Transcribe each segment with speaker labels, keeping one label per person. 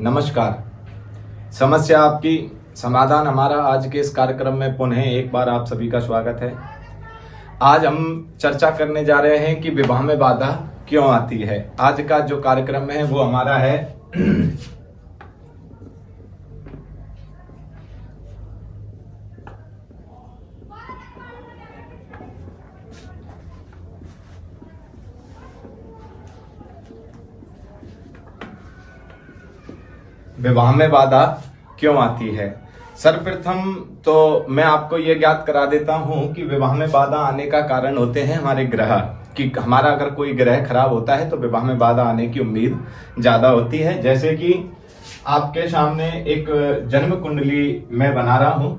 Speaker 1: नमस्कार। समस्या आपकी, समाधान हमारा। आज के इस कार्यक्रम में पुनः एक बार आप सभी का स्वागत है। आज हम चर्चा करने जा रहे हैं कि विवाह में बाधा क्यों आती है। आज का जो कार्यक्रम है वो हमारा है विवाह में बाधा क्यों आती है। सर्वप्रथम तो मैं आपको यह ज्ञात करा देता हूं कि विवाह में बाधा आने का कारण होते हैं हमारे ग्रह। कि हमारा अगर कोई ग्रह खराब होता है तो विवाह में बाधा आने की उम्मीद ज्यादा होती है। जैसे कि आपके सामने एक जन्म कुंडली मैं बना रहा हूं।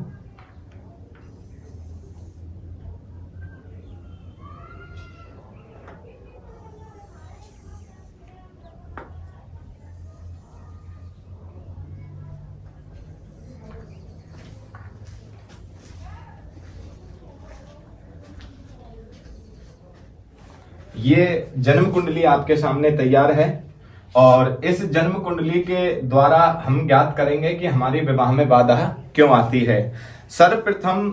Speaker 1: ये जन्म कुंडली आपके सामने तैयार है और इस जन्म कुंडली के द्वारा हम ज्ञात करेंगे कि हमारी विवाह में बाधा क्यों आती है। सर्वप्रथम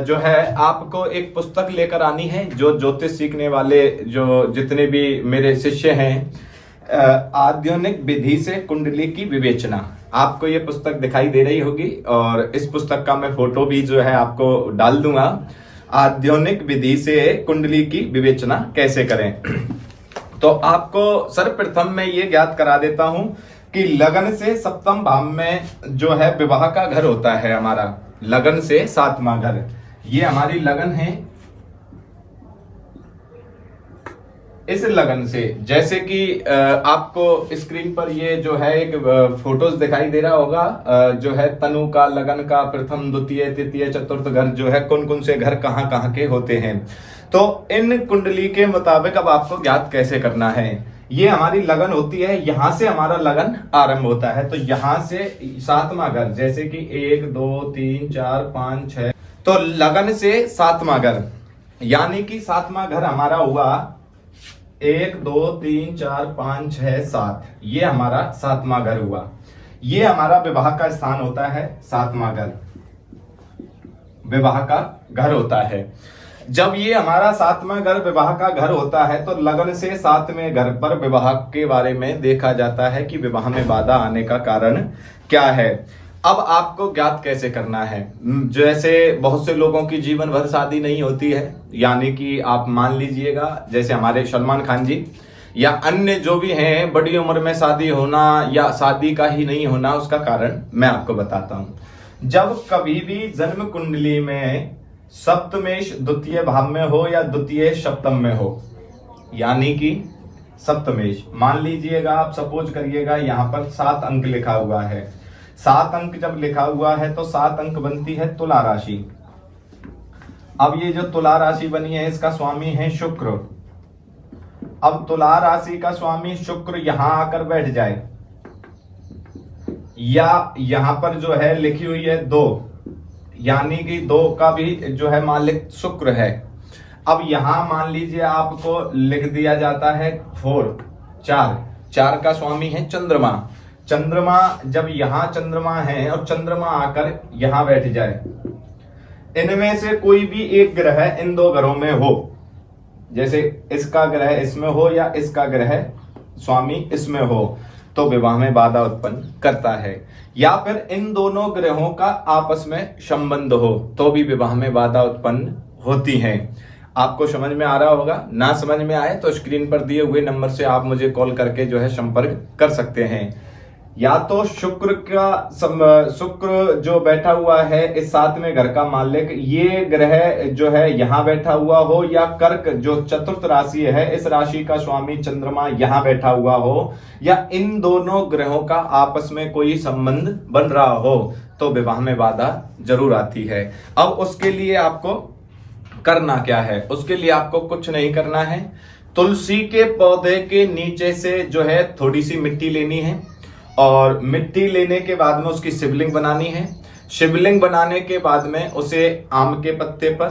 Speaker 1: जो है आपको एक पुस्तक लेकर आनी है। जो ज्योतिष सीखने वाले जो जितने भी मेरे शिष्य हैं, आध्यात्मिक विधि से कुंडली की विवेचना, आपको ये पुस्तक दिखाई दे रही होगी और इस पुस्तक का मैं फोटो भी जो है आपको डाल दूंगा। आध्यात्मिक विधि से कुंडली की विवेचना कैसे करें। तो आपको सर्वप्रथम मैं ये ज्ञात करा देता हूं कि लगन से सप्तम भाव में जो है विवाह का घर होता है हमारा। लगन से सातवां घर, ये हमारी लगन है। इस लगन से जैसे कि आपको स्क्रीन पर ये जो है एक फोटोज दिखाई दे रहा होगा, जो है तनु का, लगन का, प्रथम द्वितीय तृतीय चतुर्थ घर, जो है कौन कौन से घर कहाँ कहाँ के होते हैं। तो इन कुंडली के मुताबिक अब आपको ज्ञात कैसे करना है। ये हमारी लगन होती है, यहां से हमारा लगन आरंभ होता है। तो यहां से सातवां घर, जैसे कि 1 2 3 4 5 6, तो लगन से सातवां घर, यानी कि सातवां घर हमारा हुआ 1 2 3 4 5 6 7, ये हमारा सातवां घर हुआ। ये हमारा विवाह का स्थान होता है। सातवां घर विवाह का घर होता है। जब ये हमारा सातवां घर विवाह का घर होता है तो लगन से सातवें घर पर विवाह के बारे में देखा जाता है कि विवाह में बाधा आने का कारण क्या है। अब आपको ज्ञात कैसे करना है। जैसे बहुत से लोगों की जीवन भर शादी नहीं होती है, यानी कि आप मान लीजिएगा जैसे हमारे सलमान खान जी या अन्य जो भी हैं, बड़ी उम्र में शादी होना या शादी का ही नहीं होना, उसका कारण मैं आपको बताता हूं। जब कभी भी जन्म कुंडली में सप्तमेश द्वितीय भाव में हो या द्वितीय सप्तम में हो, यानी कि सप्तमेश, मान लीजिएगा आप सपोज करिएगा यहां पर 7 अंक लिखा हुआ है। 7 अंक जब लिखा हुआ है तो 7 अंक बनती है तुला राशि। अब ये जो तुला राशि बनी है इसका स्वामी है शुक्र। अब तुला राशि का स्वामी शुक्र यहां आकर बैठ जाए, या यहां पर जो है लिखी हुई है 2, यानी कि 2 का भी जो है मालिक शुक्र है। अब यहां मान लीजिए आपको लिख दिया जाता है 4, 4 का स्वामी है चंद्रमा। चंद्रमा जब यहां चंद्रमा है और चंद्रमा आकर यहां बैठ जाए, इनमें से कोई भी एक ग्रह इन 2 ग्रहों में हो, जैसे इसका ग्रह इसमें हो या इसका ग्रह स्वामी इसमें हो, तो विवाह में बाधा उत्पन्न करता है। या फिर इन दोनों ग्रहों का आपस में संबंध हो तो भी विवाह में बाधा उत्पन्न होती है। आपको समझ में आ रहा होगा। ना समझ में आए तो स्क्रीन पर दिए हुए नंबर से आप मुझे कॉल करके जो है संपर्क कर सकते हैं। या तो शुक्र जो बैठा हुआ है इस 7वें घर का मालिक, ये ग्रह जो है यहां बैठा हुआ हो, या कर्क जो चतुर्थ राशि है इस राशि का स्वामी चंद्रमा यहां बैठा हुआ हो, या इन दोनों ग्रहों का आपस में कोई संबंध बन रहा हो, तो विवाह में बाधा जरूर आती है। अब उसके लिए आपको करना क्या है। उसके लिए आपको कुछ नहीं करना है। तुलसी के पौधे के नीचे से जो है थोड़ी सी मिट्टी लेनी है और मिट्टी लेने के बाद में उसकी शिवलिंग बनानी है। शिवलिंग बनाने के बाद में उसे आम के पत्ते पर,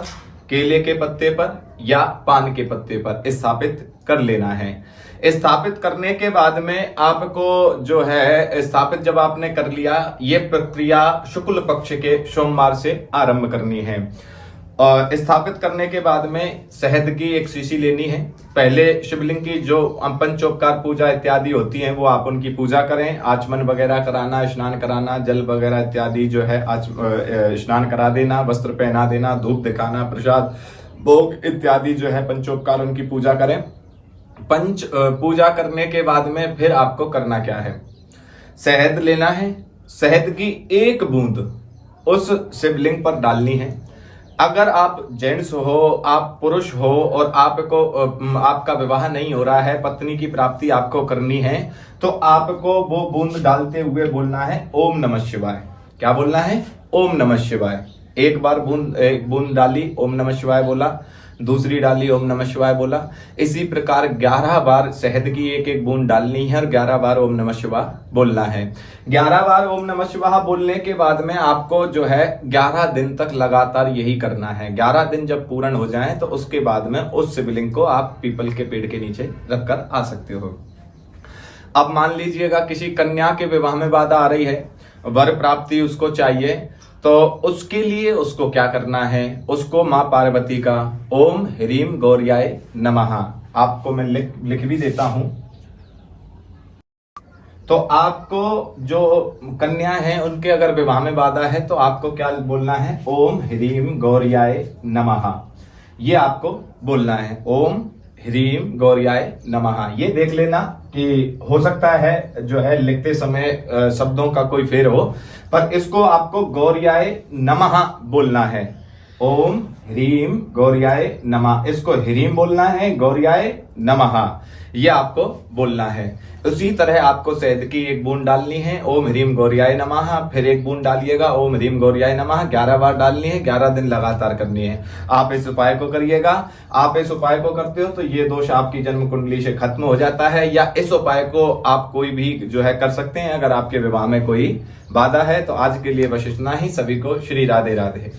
Speaker 1: केले के पत्ते पर या पान के पत्ते पर स्थापित कर लेना है। स्थापित करने के बाद में आपको जो है स्थापित जब आपने कर लिया, ये प्रक्रिया शुक्ल पक्ष के सोमवार से आरंभ करनी है। और स्थापित करने के बाद में शहद की एक शीशी लेनी है। पहले शिवलिंग की जो पंचोपकार पूजा इत्यादि होती है वो आप उनकी पूजा करें, आचमन वगैरह कराना, स्नान कराना, जल वगैरह इत्यादि जो है स्नान करा देना, वस्त्र पहना देना, धूप दिखाना, प्रसाद भोग इत्यादि जो है पंचोपकार उनकी पूजा करें। पूजा करने के बाद में फिर आपको करना क्या है, शहद लेना है। शहद की एक बूंद उस शिवलिंग पर डालनी है। अगर आप जेंट्स हो, आप पुरुष हो और आपका विवाह नहीं हो रहा है, पत्नी की प्राप्ति आपको करनी है, तो आपको वो बूंद डालते हुए बोलना है ओम नमः शिवाय। क्या बोलना है? ओम नमः शिवाय। एक बूंद डाली, ओम नमः शिवाय बोला, दूसरी डाली, ओम नमः शिवाय बोला। इसी प्रकार 11 बार शहद की एक एक बूंद डालनी है और 11 बार ओम नमः शिवाय बोलना है। 11 बार ओम नमः शिवाय बोलने के बाद में आपको जो है 11 दिन तक लगातार यही करना है। 11 दिन जब पूर्ण हो जाएं तो उसके बाद में उस शिवलिंग को आप पीपल के पेड़ के नीचे रखकर आ सकते हो। अब मान लीजिएगा किसी कन्या के विवाह में बाधा आ रही है, वर प्राप्ति उसको चाहिए, तो उसके लिए उसको क्या करना है, उसको मां पार्वती का ओम ह्रीम गौर्याय नमः आपको मैं लिख भी देता हूं। तो आपको जो कन्या है उनके अगर विवाह में बाधा है तो आपको क्या बोलना है, ओम ह्रीम गौर्याय नमः। ये आपको बोलना है ओम ह्रीम गौर्याय नमः। ये देख लेना कि हो सकता है जो है लिखते समय शब्दों का कोई फेर हो, पर इसको आपको गौर्याय नमः बोलना है। ओम ह्रीम गौर्याय नमः, इसको ह्रीम बोलना है, गौर्याय नमः ये आपको बोलना है। उसी तरह आपको शहद की एक बूंद डालनी है, ओम ह्रीम गौर्याय नमः, फिर एक बूंद डालिएगा, ओम ह्रीम गौर्याय नमः। 11 बार डालनी है, 11 दिन लगातार करनी है। आप इस उपाय को करिएगा। आप इस उपाय को करते हो तो ये दोष आपकी जन्म कुंडली से खत्म हो जाता है। या इस उपाय को आप कोई भी जो है कर सकते हैं अगर आपके विवाह में कोई बाधा है। तो आज के लिए बस इतना ही। सभी को श्री राधे राधे।